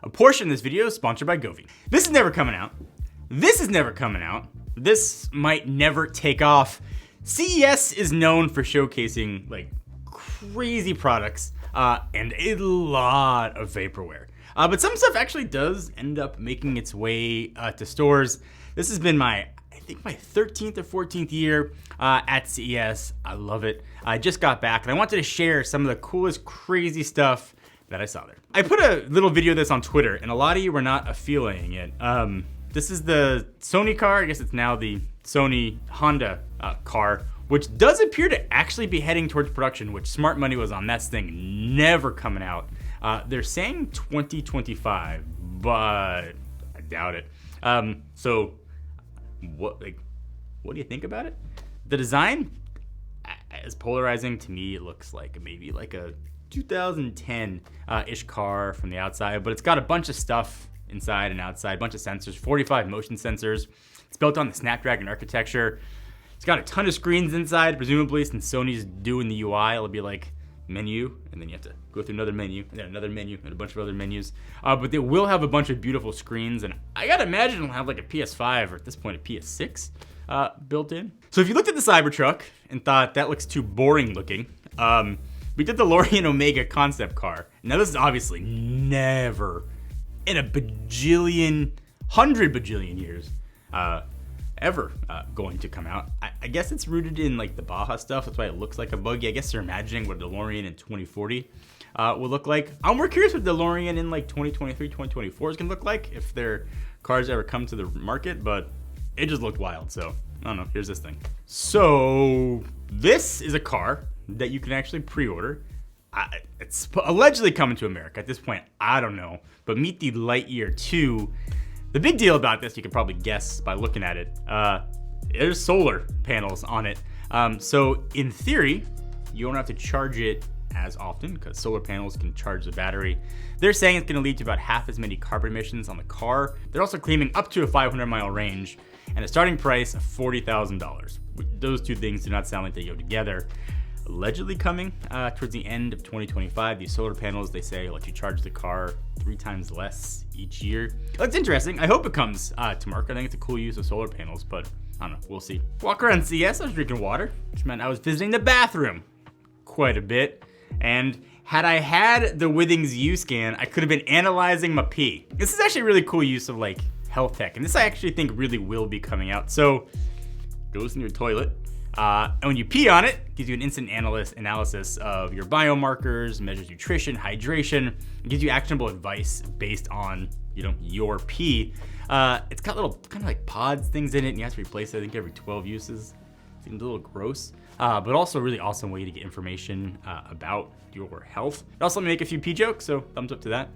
A portion of this video is sponsored by Govee. This is never coming out. This is never coming out. This might never take off. CES is known for showcasing like crazy products and a lot of vaporware. But some stuff actually does end up making its way to stores. This has been I think my 13th or 14th year at CES. I love it. I just got back and I wanted to share some of the coolest, crazy stuff that I saw there. I put a little video of this on Twitter and a lot of you were not affiliating it. This is the Sony car. I guess it's now the Sony Honda car, which does appear to actually be heading towards production, which smart money was on that thing never coming out. They're saying 2025, but I doubt it. So what do you think about it? The design is polarizing to me. It looks like maybe like a 2010-ish car from the outside, but it's got a bunch of stuff inside and outside, a bunch of sensors, 45 motion sensors. It's built on the Snapdragon architecture. It's got a ton of screens inside, presumably since Sony's doing the UI, it'll be like menu, and then you have to go through another menu, and then another menu, and a bunch of other menus. But they will have a bunch of beautiful screens, and I gotta imagine it'll have like a PS5, or at this point a PS6 built in. So if you looked at the Cybertruck and thought that looks too boring looking, we did the DeLorean Omega concept car. Now this is obviously never in a bajillion, 100 bajillion years ever going to come out. I guess it's rooted in like the Baja stuff. That's why it looks like a buggy. I guess they're imagining what a DeLorean in 2040 will look like. I'm more curious what DeLorean in like 2023, 2024 is gonna look like if their cars ever come to the market, but it just looked wild. So I don't know, here's this thing. So this is a car that you can actually pre-order. It's allegedly coming to America at this point. I don't know, but meet the Lightyear 2. The big deal about this, you can probably guess by looking at it. There's solar panels on it. So in theory, you don't have to charge it as often because solar panels can charge the battery. They're saying it's gonna lead to about half as many carbon emissions on the car. They're also claiming up to a 500-mile range and a starting price of $40,000. Those two things do not sound like they go together. Allegedly coming towards the end of 2025. These solar panels, they say, let you charge the car 3 times less each year. That's interesting. I hope it comes to market. I think it's a cool use of solar panels, but I don't know. We'll see. Walk around CES, I was drinking water, which meant I was visiting the bathroom quite a bit. And had I had the Withings U scan, I could have been analyzing my pee. This is actually a really cool use of like health tech, and this I actually think really will be coming out. So goes in your toilet. And when you pee on it gives you an instant analysis of your biomarkers, measures nutrition, hydration, and gives you actionable advice based on, your pee. It's got little kind of like pods things in it, and you have to replace it, I think, every 12 uses. Seems a little gross, but also a really awesome way to get information about your health. It also let me make a few pee jokes, so thumbs up to that.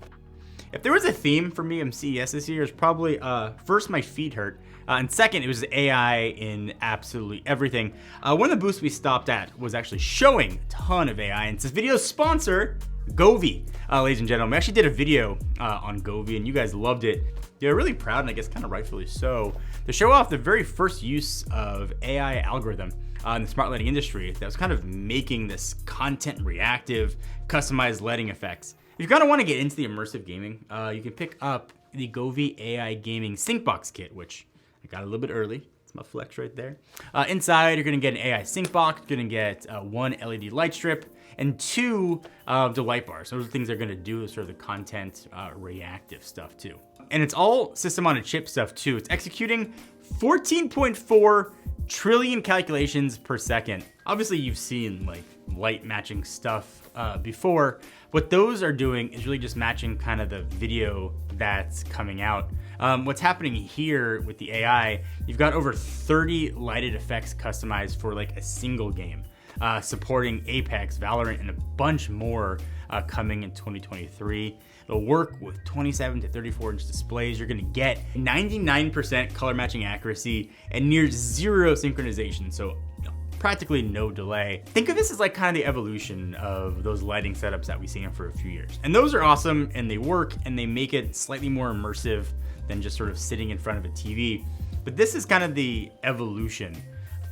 If there was a theme for me in CES this year, it's probably first, my feet hurt. And second, it was AI in absolutely everything. One of the booths we stopped at was actually showing a ton of AI, and it's this video's sponsor, Govee, ladies and gentlemen. We actually did a video on Govee, and you guys loved it. They're really proud, and I guess kind of rightfully so, to show off the very first use of AI algorithm in the smart lighting industry that was kind of making this content reactive, customized lighting effects. If you kind of want to get into the immersive gaming, you can pick up the Govee AI Gaming Sync Box Kit, which I got a little bit early. It's my flex right there. Inside, you're gonna get an AI sync box, you're gonna get 1 LED light strip, and 2 the light bars. Those are the things they're gonna do, sort of the content reactive stuff too. And it's all system on a chip stuff too. It's executing 14.4 trillion calculations per second. Obviously you've seen like light matching stuff before. What those are doing is really just matching kind of the video that's coming out. What's happening here with the AI, you've got over 30 lighted effects customized for like a single game, supporting Apex, Valorant, and a bunch more coming in 2023. It'll work with 27 to 34-inch displays. You're gonna get 99% color matching accuracy and near 0 synchronization, so practically no delay. Think of this as like kind of the evolution of those lighting setups that we've seen for a few years. And those are awesome, and they work, and they make it slightly more immersive than just sort of sitting in front of a TV. But this is kind of the evolution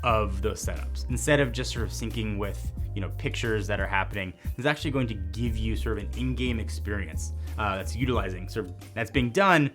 of those setups. Instead of just sort of syncing with pictures that are happening. It's actually going to give you sort of an in-game experience that's utilizing, that's being done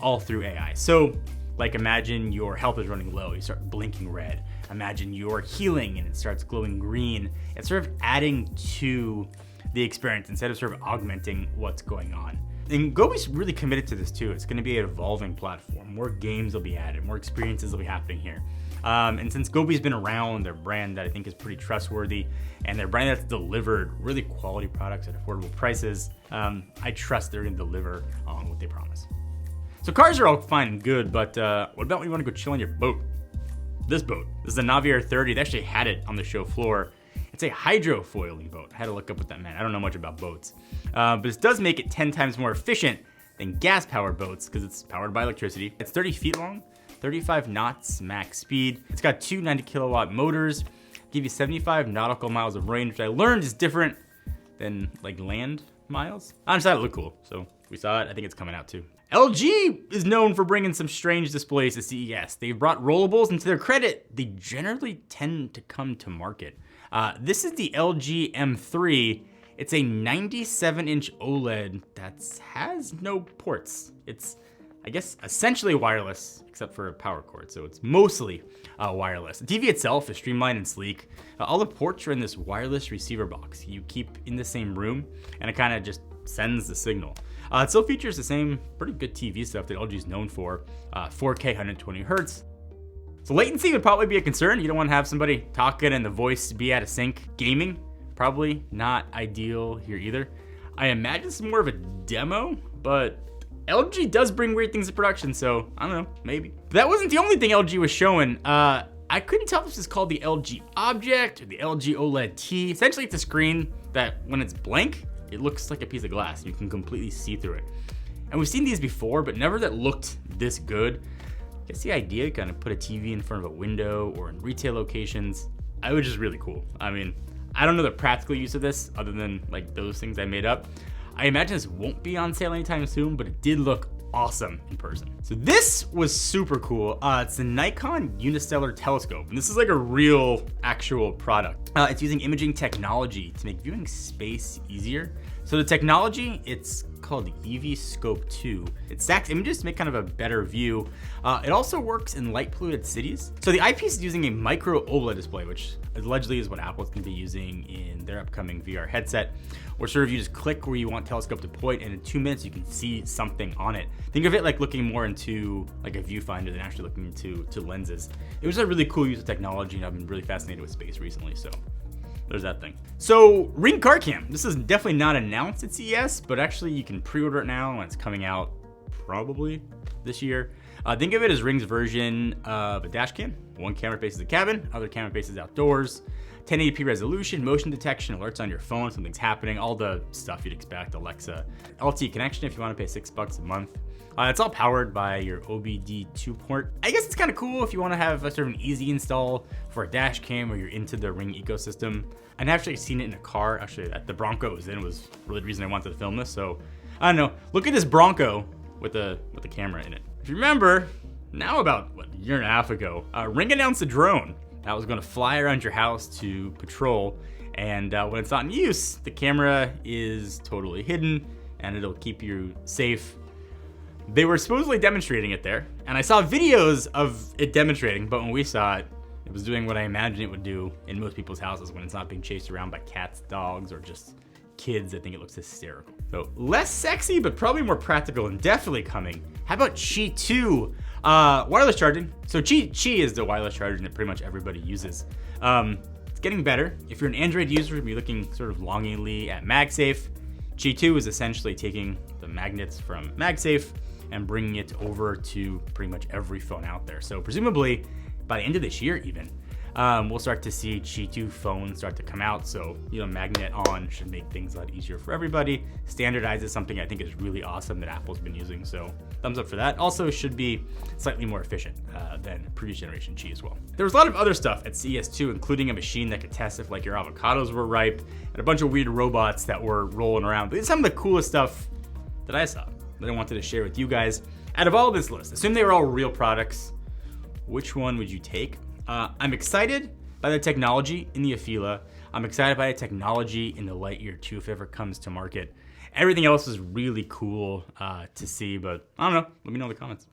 all through AI. So like imagine your health is running low, you start blinking red. Imagine you're healing and it starts glowing green. It's sort of adding to the experience instead of sort of augmenting what's going on. And Govee's really committed to this too. It's going to be an evolving platform. More games will be added, more experiences will be happening here. And since Govee's been around, their brand that I think is pretty trustworthy, and their brand that's delivered really quality products at affordable prices, I trust they're going to deliver on what they promise. So cars are all fine and good, but what about when you want to go chill on your boat? This boat. This is a Navier 30. They actually had it on the show floor. It's a hydrofoiling boat. I had to look up what that meant. I don't know much about boats. But this does make it 10 times more efficient than gas-powered boats because it's powered by electricity. It's 30 feet long, 35 knots max speed. It's got two 90-kilowatt motors, give you 75 nautical miles of range, which I learned is different than like land miles. I just thought it looked cool, so we saw it. I think it's coming out too. LG is known for bringing some strange displays to CES. They've brought rollables, and to their credit, they generally tend to come to market. This is the LG M3. It's a 97-inch OLED that has no ports. It's, I guess, essentially wireless, except for a power cord, so it's mostly wireless. The TV itself is streamlined and sleek. All the ports are in this wireless receiver box you keep in the same room, and it kind of just sends the signal. It still features the same pretty good TV stuff that LG is known for, 4K 120 Hertz. So latency would probably be a concern. You don't want to have somebody talking and the voice be out of sync. Gaming, probably not ideal here either. I imagine it's more of a demo, but LG does bring weird things to production, so I don't know, maybe. But that wasn't the only thing LG was showing. I couldn't tell if this is called the LG Object or the LG OLED T. Essentially, it's a screen that when it's blank, it looks like a piece of glass. You can completely see through it. And we've seen these before, but never that looked this good. I guess the idea, kind of put a TV in front of a window or in retail locations, it was just really cool. I mean, I don't know the practical use of this other than like those things I made up. I imagine this won't be on sale anytime soon, but it did look awesome in person. So this was super cool. It's the Nikon Unistellar Telescope, and this is like a real, actual product. It's using imaging technology to make viewing space easier. So the technology, it's called the EV Scope 2. It stacks images to make kind of a better view. It also works in light polluted cities. So the eyepiece is using a micro OLED display, which allegedly is what Apple's gonna be using in their upcoming VR headset, where sort of you just click where you want telescope to point, and in 2 minutes you can see something on it. Think of it like looking more into like a viewfinder than actually looking into lenses. It was a really cool use of technology, and I've been really fascinated with space recently, so there's that thing. So Ring Car Cam, this is definitely not announced at CES, but actually you can pre-order it now, and it's coming out probably this year. Think of it as Ring's version of a dash cam. One camera faces the cabin, other camera faces outdoors. 1080p resolution, motion detection, alerts on your phone, something's happening, all the stuff you'd expect, Alexa. LTE connection if you want to pay $6 a month. It's all powered by your OBD2 port. I guess it's kind of cool if you want to have a sort of an easy install for a dash cam or you're into the Ring ecosystem. I've actually seen it in a car. Actually, the Bronco it was in was really the reason I wanted to film this. So I don't know. Look at this Bronco with the camera in it. If you remember, now about a year and a half ago, Ring announced a drone that was going to fly around your house to patrol. And when it's not in use, the camera is totally hidden and it'll keep you safe. They were supposedly demonstrating it there, and I saw videos of it demonstrating, but when we saw it, it was doing what I imagined it would do in most people's houses when it's not being chased around by cats, dogs, or just kids. I think it looks hysterical. So less sexy, but probably more practical and definitely coming. How about Qi 2? Wireless charging. So Qi is the wireless charging that pretty much everybody uses. It's getting better. If you're an Android user, you'll be looking sort of longingly at MagSafe. Qi 2 is essentially taking the magnets from MagSafe and bringing it over to pretty much every phone out there. So presumably by the end of this year even, we'll start to see Qi 2 phones start to come out. So, magnet on should make things a lot easier for everybody. Standardizes something I think is really awesome that Apple's been using. So thumbs up for that. Also should be slightly more efficient than previous generation Qi as well. There was a lot of other stuff at CES 2, including a machine that could test if like your avocados were ripe and a bunch of weird robots that were rolling around. But it's some of the coolest stuff that I saw that I wanted to share with you guys. Out of all this list, assume they were all real products, which one would you take? I'm excited by the technology in the Afila. I'm excited by the technology in the Lightyear 2 if it ever comes to market. Everything else is really cool to see, but I don't know. Let me know in the comments.